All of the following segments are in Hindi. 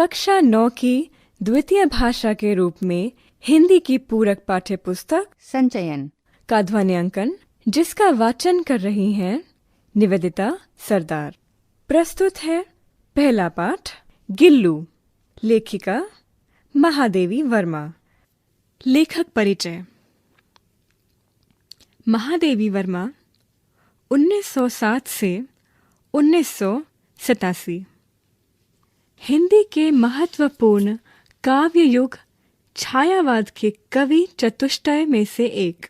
कक्षा 9 की द्वितीय भाषा के रूप में हिंदी की पूरक पाठ्य पुस्तक संचयन का ध्वन्यांकन जिसका वाचन कर रही हैं निवेदिता सरदार। प्रस्तुत है पहला पाठ गिल्लू। लेखिका महादेवी वर्मा। लेखक परिचय। महादेवी वर्मा 1907 से 1987 हिंदी के महत्वपूर्ण काव्य युग छायावाद के कवि चतुष्टय में से एक।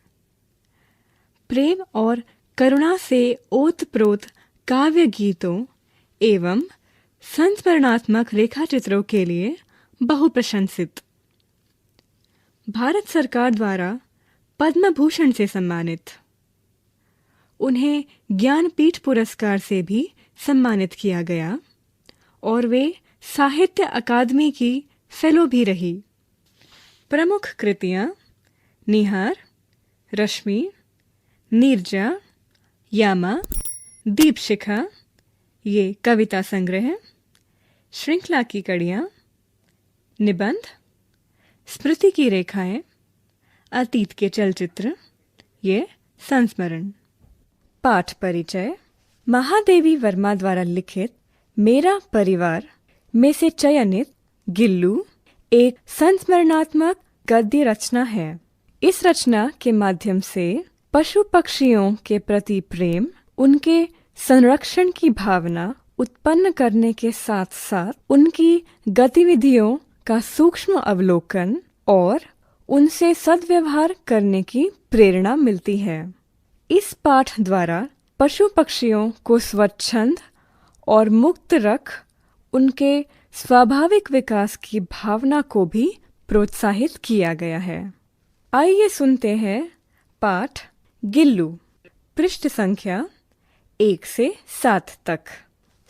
प्रेम और करुणा से ओतप्रोत काव्य गीतों एवं संस्मरणात्मक रेखाचित्रों के लिए बहुप्रशंसित। भारत सरकार द्वारा पद्म भूषण से सम्मानित। उन्हें ज्ञानपीठ पुरस्कार से भी सम्मानित किया गया और वे साहित्य अकादमी की फेलो भी रही। प्रमुख कृतियाँ निहार, रश्मि, नीरजा, यामा, दीपशिखा ये कविता संग्रह, श्रृंखला की कड़ियाँ, निबंध, स्मृति की रेखाएं, अतीत के चलचित्र ये संस्मरण। पाठ परिचय। महादेवी वर्मा द्वारा लिखित मेरा परिवार में से चयनित गिल्लू एक संस्मरणात्मक गद्य रचना है। इस रचना के माध्यम से पशु पक्षियों के प्रति प्रेम, उनके संरक्षण की भावना उत्पन्न करने के साथ साथ उनकी गतिविधियों का सूक्ष्म अवलोकन और उनसे सद्व्यवहार करने की प्रेरणा मिलती है। इस पाठ द्वारा पशु पक्षियों को स्वच्छंद और मुक्त रख उनके स्वाभाविक विकास की भावना को भी प्रोत्साहित किया गया है। आइए सुनते हैं पाठ गिल्लू। पृष्ठ संख्या 1 से 7 तक।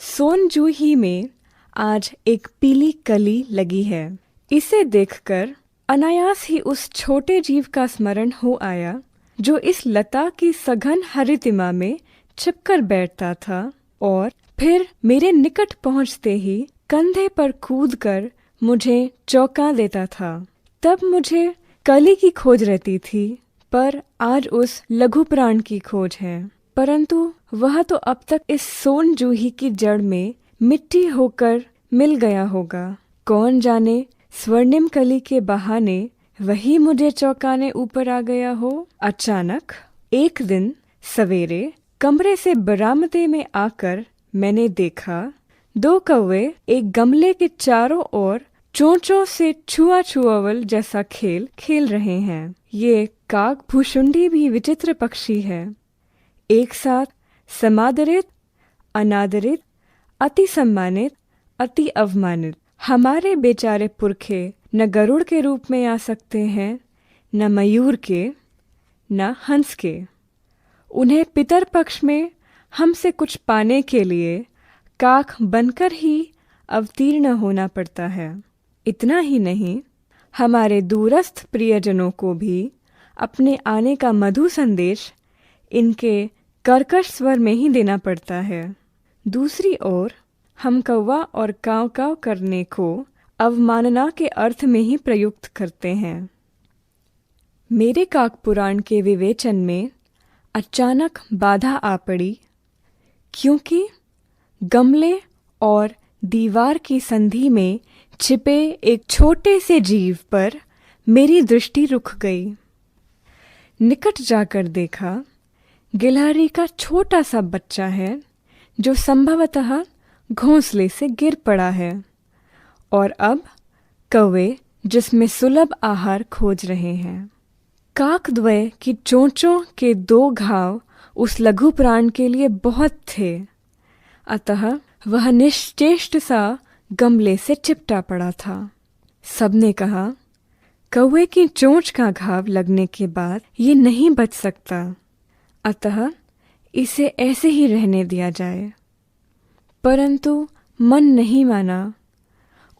सोनजूही में आज एक पीली कली लगी है। इसे देखकर अनायास ही उस छोटे जीव का स्मरण हो आया जो इस लता की सघन हरितिमा में छिपकर बैठता था और फिर मेरे निकट पहुंचते ही कंधे पर कूदकर मुझे चौंका देता था। तब मुझे कली की खोज रहती थी, पर आज उस लघु प्राण की खोज है। परंतु वह तो अब तक इस सोन जूही की जड़ में मिट्टी होकर मिल गया होगा। कौन जाने स्वर्णिम कली के बहाने वही मुझे चौंकाने ऊपर आ गया हो। अचानक एक दिन सवेरे कमरे से बरामदे में आकर मैंने देखा 2 कौवे एक गमले के चारों ओर चोंचों से छुआ छुआवल जैसा खेल खेल रहे हैं। ये काक भूषुंडी भी विचित्र पक्षी है। एक साथ समादरित, अनादरित, अति सम्मानित, अति अवमानित। हमारे बेचारे पुरखे न गरुड़ के रूप में आ सकते हैं, न मयूर के, न हंस के। उन्हें पितर पक्ष में हमसे कुछ पाने के लिए काक बनकर ही अवतीर्ण होना पड़ता है। इतना ही नहीं, हमारे दूरस्थ प्रियजनों को भी अपने आने का मधु संदेश इनके कर्कश स्वर में ही देना पड़ता है। दूसरी ओर हम कौवा और काव काव करने को अवमानना के अर्थ में ही प्रयुक्त करते हैं। मेरे काक पुराण के विवेचन में अचानक बाधा आ पड़ी, क्योंकि गमले और दीवार की संधि में छिपे एक छोटे से जीव पर मेरी दृष्टि रुक गई। निकट जाकर देखा, गिलहरी का छोटा सा बच्चा है जो संभवतः घोंसले से गिर पड़ा है और अब कौवे जिसमें सुलभ आहार खोज रहे हैं। काकद्वय की चोंचों के 2 घाव उस लघु प्राण के लिए बहुत थे, अतः वह निश्चेष्ट सा गमले से चिपटा पड़ा था। सबने कहा, कौवे की चोंच का घाव लगने के बाद ये नहीं बच सकता, अतः इसे ऐसे ही रहने दिया जाए। परंतु मन नहीं माना।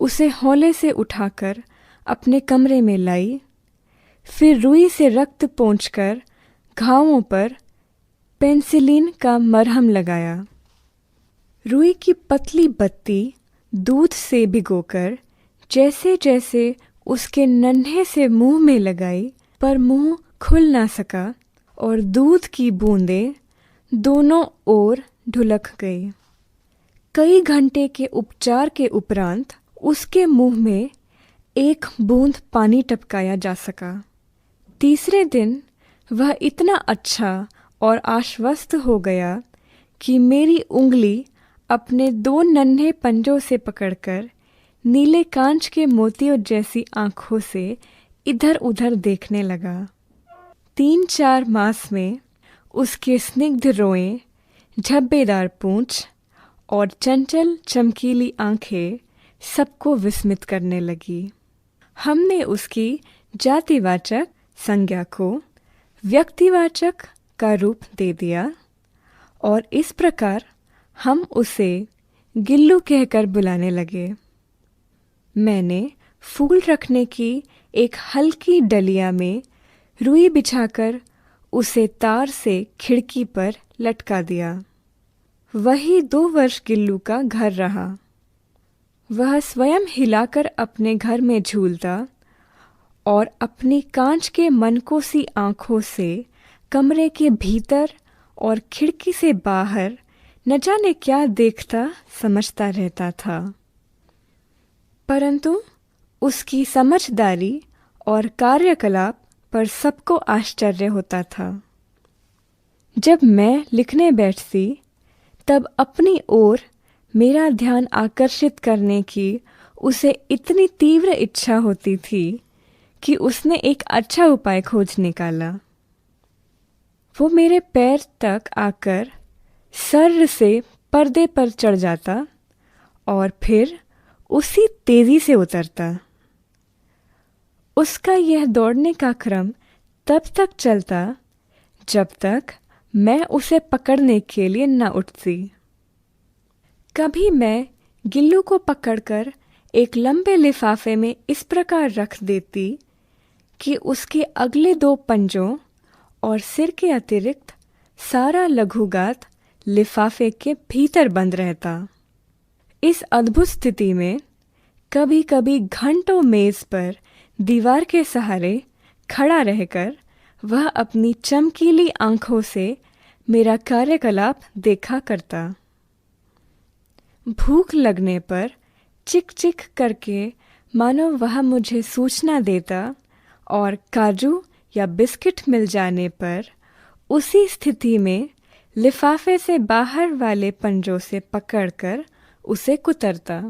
उसे हौले से उठाकर अपने कमरे में लाई, फिर रुई से रक्त पोंछकर घावों पर पेंसिलिन का मरहम लगाया। रुई की पतली बत्ती दूध से भिगोकर जैसे जैसे उसके नन्हे से मुंह में लगाई, पर मुंह खुल ना सका और दूध की बूंदें दोनों ओर ढुलक गई। कई घंटे के उपचार के उपरांत उसके मुंह में एक बूंद पानी टपकाया जा सका। तीसरे दिन वह इतना अच्छा और आश्वस्त हो गया कि मेरी उंगली अपने 2 नन्हे पंजों से पकड़कर नीले कांच के मोतियों जैसी आंखों से इधर उधर देखने लगा। 3-4 मास में उसके स्निग्ध रोएं, झब्बेदार पूंछ और चंचल चमकीली आंखें सबको विस्मित करने लगी। हमने उसकी जातिवाचक संज्ञा को व्यक्तिवाचक का रूप दे दिया और इस प्रकार हम उसे गिल्लू कहकर बुलाने लगे। मैंने फूल रखने की एक हल्की डलिया में रुई बिछाकर उसे तार से खिड़की पर लटका दिया। वही 2 वर्ष गिल्लू का घर रहा। वह स्वयं हिलाकर अपने घर में झूलता और अपनी कांच के मनकोसी आंखों से कमरे के भीतर और खिड़की से बाहर न जाने क्या देखता समझता रहता था। परंतु उसकी समझदारी और कार्यकलाप पर सबको आश्चर्य होता था। जब मैं लिखने बैठती तब अपनी ओर मेरा ध्यान आकर्षित करने की उसे इतनी तीव्र इच्छा होती थी कि उसने एक अच्छा उपाय खोज निकाला। वो मेरे पैर तक आकर सर्र से पर्दे पर चढ़ जाता और फिर उसी तेजी से उतरता। उसका यह दौड़ने का क्रम तब तक चलता जब तक मैं उसे पकड़ने के लिए न उठती। कभी मैं गिल्लू को पकड़कर एक लंबे लिफाफे में इस प्रकार रख देती कि उसके अगले 2 पंजों और सिर के अतिरिक्त सारा लघुगात लिफाफे के भीतर बंद रहता। इस अद्भुत स्थिति में कभी कभी घंटों मेज पर दीवार के सहारे खड़ा रहकर वह अपनी चमकीली आंखों से मेरा कार्यकलाप देखा करता। भूख लगने पर चिक चिक करके मानो वह मुझे सूचना देता और काजू या बिस्किट मिल जाने पर उसी स्थिति में लिफाफे से बाहर वाले पंजों से पकड़कर उसे कुतरता।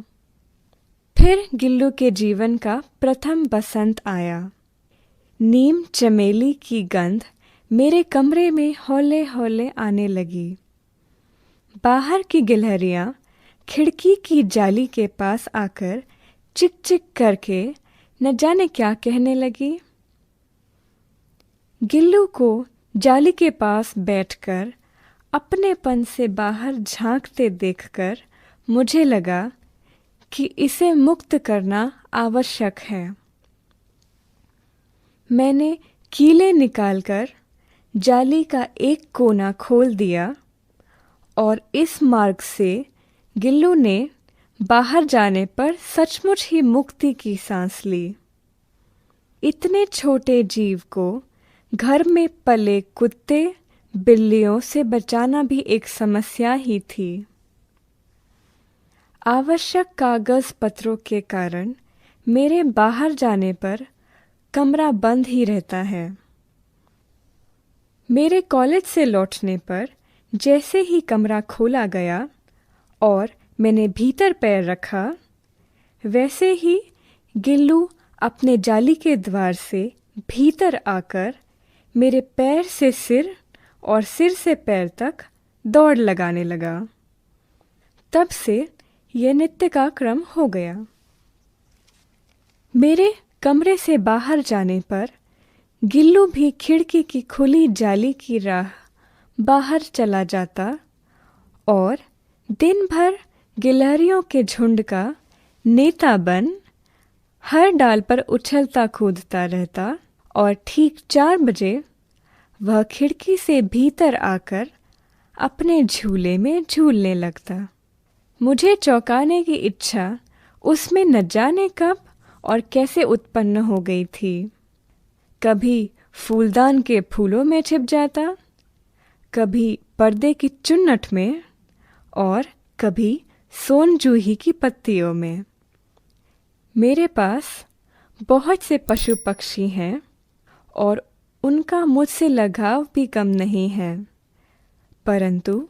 फिर गिल्लू के जीवन का प्रथम बसंत आया। नीम चमेली की गंध मेरे कमरे में हौले हौले आने लगी। बाहर की गिलहरियाँ खिड़की की जाली के पास आकर चिक चिक करके न जाने क्या कहने लगी। गिल्लू को जाली के पास बैठकर अपनेपन से बाहर झांकते देखकर मुझे लगा कि इसे मुक्त करना आवश्यक है। मैंने कीले निकालकर जाली का एक कोना खोल दिया और इस मार्ग से गिल्लू ने बाहर जाने पर सचमुच ही मुक्ति की सांस ली। इतने छोटे जीव को घर में पले कुत्ते बिल्लियों से बचाना भी एक समस्या ही थी। आवश्यक कागज पत्रों के कारण मेरे बाहर जाने पर कमरा बंद ही रहता है। मेरे कॉलेज से लौटने पर जैसे ही कमरा खोला गया और मैंने भीतर पैर रखा, वैसे ही गिल्लू अपने जाली के द्वार से भीतर आकर मेरे पैर से सिर और सिर से पैर तक दौड़ लगाने लगा। तब से यह नित्य का क्रम हो गया। मेरे कमरे से बाहर जाने पर गिल्लू भी खिड़की की खुली जाली की राह बाहर चला जाता और दिन भर गिलहरियों के झुंड का नेता बन हर डाल पर उछलता कूदता रहता और ठीक 4 बजे वह खिड़की से भीतर आकर अपने झूले में झूलने लगता। मुझे चौंकाने की इच्छा उसमें न जाने कब और कैसे उत्पन्न हो गई थी। कभी फूलदान के फूलों में छिप जाता, कभी पर्दे की चुन्नट में और कभी सोन जूही की पत्तियों में। मेरे पास बहुत से पशु पक्षी हैं और उनका मुझसे लगाव भी कम नहीं है, परंतु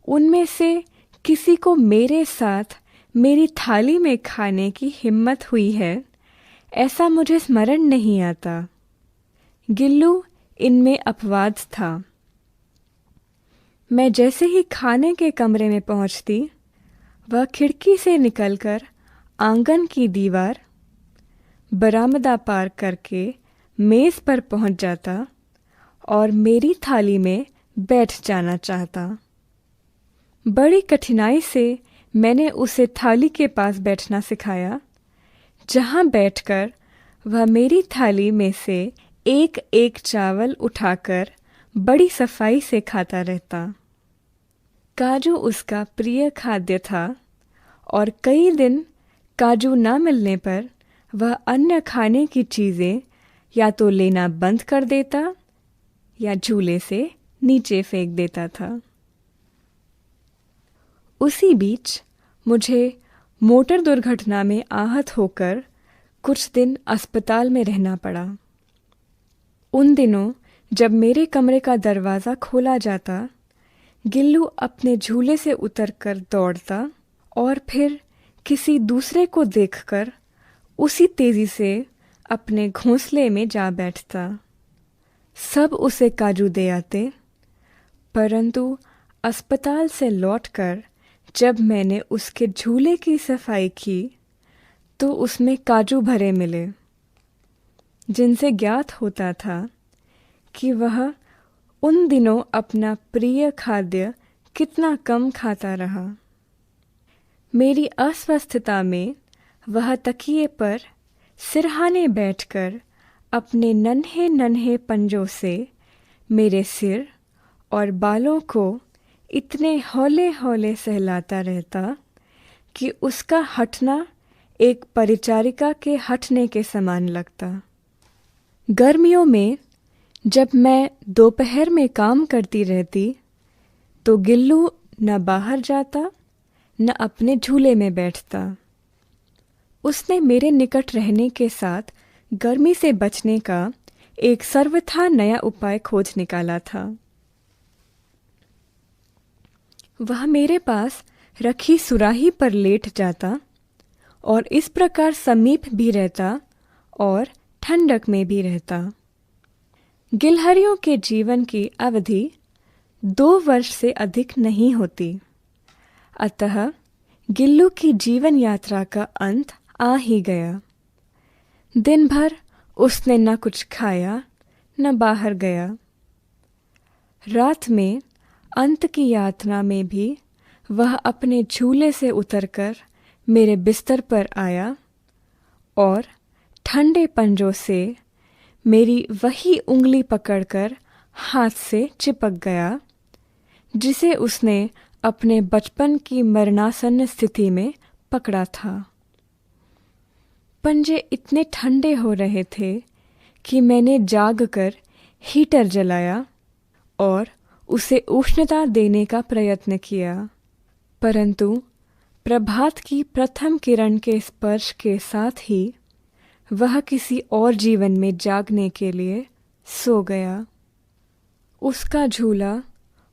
उनमें से किसी को मेरे साथ मेरी थाली में खाने की हिम्मत हुई है, ऐसा मुझे स्मरण नहीं आता। गिल्लू इनमें अपवाद था। मैं जैसे ही खाने के कमरे में पहुंचती, वह खिड़की से निकलकर आंगन की दीवार, बरामदा पार करके मेज़ पर पहुंच जाता और मेरी थाली में बैठ जाना चाहता। बड़ी कठिनाई से मैंने उसे थाली के पास बैठना सिखाया, जहां बैठकर वह मेरी थाली में से एक एक चावल उठाकर बड़ी सफाई से खाता रहता। काजू उसका प्रिय खाद्य था और कई दिन काजू न मिलने पर वह अन्य खाने की चीज़ें या तो लेना बंद कर देता या झूले से नीचे फेंक देता था। उसी बीच मुझे मोटर दुर्घटना में आहत होकर कुछ दिन अस्पताल में रहना पड़ा। उन दिनों जब मेरे कमरे का दरवाज़ा खोला जाता, गिल्लू अपने झूले से उतरकर दौड़ता और फिर किसी दूसरे को देखकर उसी तेज़ी से अपने घोंसले में जा बैठता। सब उसे काजू दे आते, परंतु अस्पताल से लौटकर जब मैंने उसके झूले की सफाई की तो उसमें काजू भरे मिले, जिनसे ज्ञात होता था कि वह उन दिनों अपना प्रिय खाद्य कितना कम खाता रहा। मेरी अस्वस्थता में वह तकिए पर सिरहाने बैठकर अपने नन्हे नन्हे पंजों से मेरे सिर और बालों को इतने हौले हौले सहलाता रहता कि उसका हटना एक परिचारिका के हटने के समान लगता। गर्मियों में जब मैं दोपहर में काम करती रहती तो गिल्लू न बाहर जाता न अपने झूले में बैठता। उसने मेरे निकट रहने के साथ गर्मी से बचने का एक सर्वथा नया उपाय खोज निकाला था। वह मेरे पास रखी सुराही पर लेट जाता और इस प्रकार समीप भी रहता और ठंडक में भी रहता। गिलहरियों के जीवन की अवधि 2 वर्ष से अधिक नहीं होती, अतः गिल्लू की जीवन यात्रा का अंत आ ही गया। दिन भर उसने न कुछ खाया न बाहर गया। रात में अंत की यातना में भी वह अपने झूले से उतरकर मेरे बिस्तर पर आया और ठंडे पंजों से मेरी वही उंगली पकड़कर हाथ से चिपक गया, जिसे उसने अपने बचपन की मरणासन्न स्थिति में पकड़ा था। पंजे इतने ठंडे हो रहे थे कि मैंने जागकर हीटर जलाया और उसे उष्णता देने का प्रयत्न किया, परंतु प्रभात की प्रथम किरण के स्पर्श के साथ ही वह किसी और जीवन में जागने के लिए सो गया। उसका झूला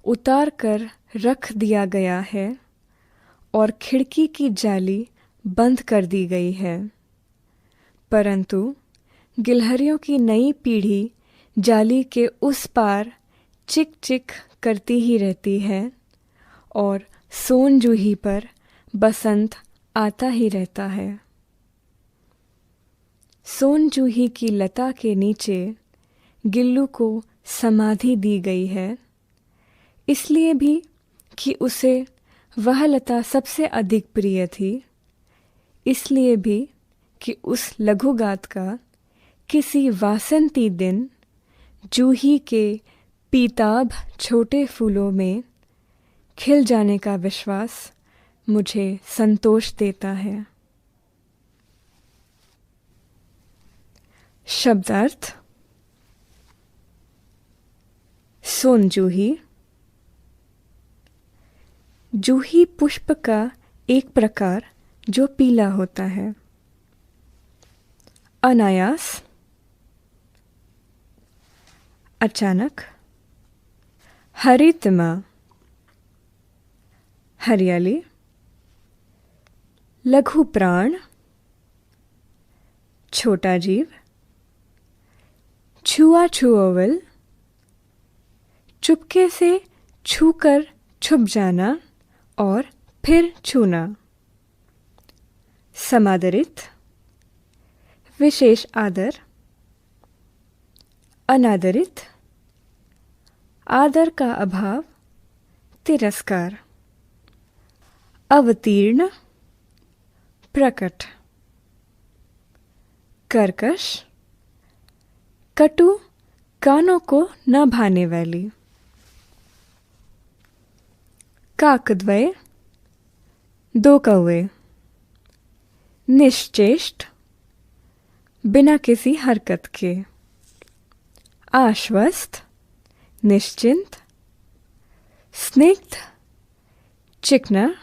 उतार कर रख दिया गया है और खिड़की की जाली बंद कर दी गई है, परंतु गिलहरियों की नई पीढ़ी जाली के उस पार चिक चिक करती ही रहती है और सोन जूही पर बसंत आता ही रहता है। सोन जूही की लता के नीचे गिल्लू को समाधि दी गई है, इसलिए भी कि उसे वह लता सबसे अधिक प्रिय थी, इसलिए भी कि उस लघुगात का किसी वासंती दिन जूही के पीताभ छोटे फूलों में खिल जाने का विश्वास मुझे संतोष देता है। शब्दार्थ सोनजूही। जूही पुष्प का एक प्रकार जो पीला होता है। अनायास अचानक। हरितमा हरियाली। लघु प्राण छोटा जीव। छुआछुअवल चुपके से छूकर छुप जाना और फिर छूना। समादरित विशेष आदर। अनादरित आदर का अभाव, तिरस्कार। अवतीर्ण प्रकट। कर्कश कटु, कानों को न भाने वाली। काकद्वय दो कौवे। निश्चेष्ट बिना किसी हरकत के। आश्वस्त निश्चिंत। स्निग्ध चिकना।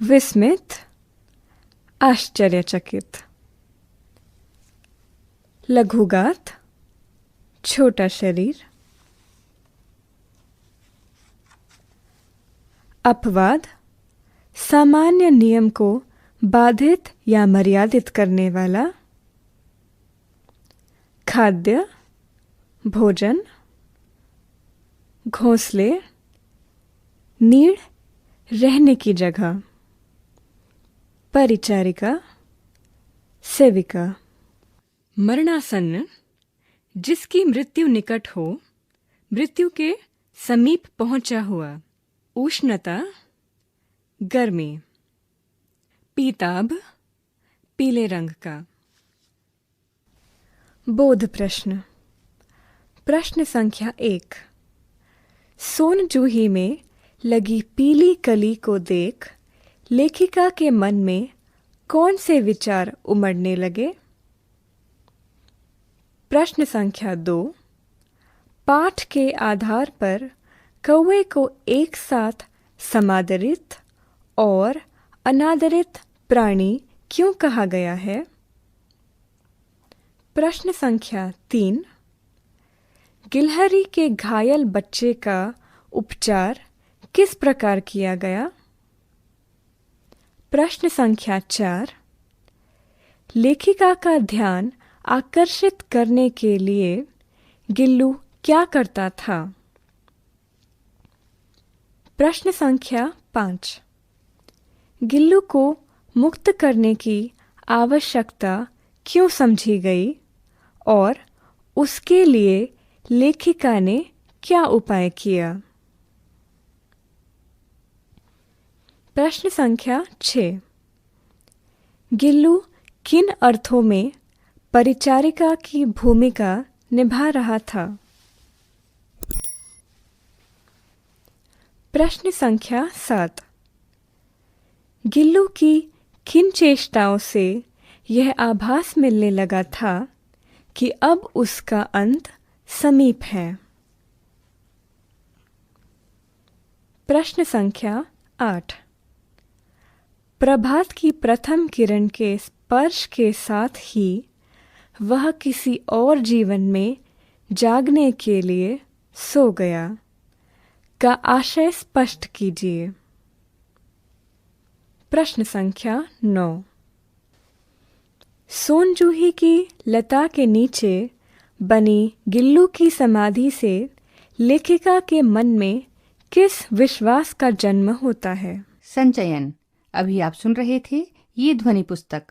विस्मित आश्चर्यचकित। लघुगात छोटा शरीर। अपवाद सामान्य नियम को बाधित या मर्यादित करने वाला। खाद्य भोजन। घोंसले नीड़, रहने की जगह। परिचारिका सेविका। मरणासन्न जिसकी मृत्यु निकट हो, मृत्यु के समीप पहुंचा हुआ। उष्णता गर्मी। पीताभ पीले रंग का। बोध प्रश्न। प्रश्न संख्या 1। सोनजूही में लगी पीली कली को देख लेखिका के मन में कौन से विचार उमड़ने लगे? प्रश्न संख्या 2। पाठ के आधार पर कौवे को एक साथ समादरित और अनादरित प्राणी क्यों कहा गया है? प्रश्न संख्या 3। गिलहरी के घायल बच्चे का उपचार किस प्रकार किया गया? प्रश्न संख्या 4। लेखिका का ध्यान आकर्षित करने के लिए गिल्लू क्या करता था? प्रश्न संख्या 5। गिल्लू को मुक्त करने की आवश्यकता क्यों समझी गई और उसके लिए लेखिका ने क्या उपाय किया? प्रश्न संख्या 6। गिल्लू किन अर्थों में परिचारिका की भूमिका निभा रहा था? प्रश्न संख्या 7। गिल्लू की किन चेष्टाओं से यह आभास मिलने लगा था कि अब उसका अंत समीप है? प्रश्न संख्या 8। प्रभात की प्रथम किरण के स्पर्श के साथ ही वह किसी और जीवन में जागने के लिए सो गया का आशय स्पष्ट कीजिए। प्रश्न संख्या 9। सोनजूही की लता के नीचे बनी गिल्लू की समाधि से लेखिका के मन में किस विश्वास का जन्म होता है? संचयन। अभी आप सुन रहे थे ये ध्वनि पुस्तक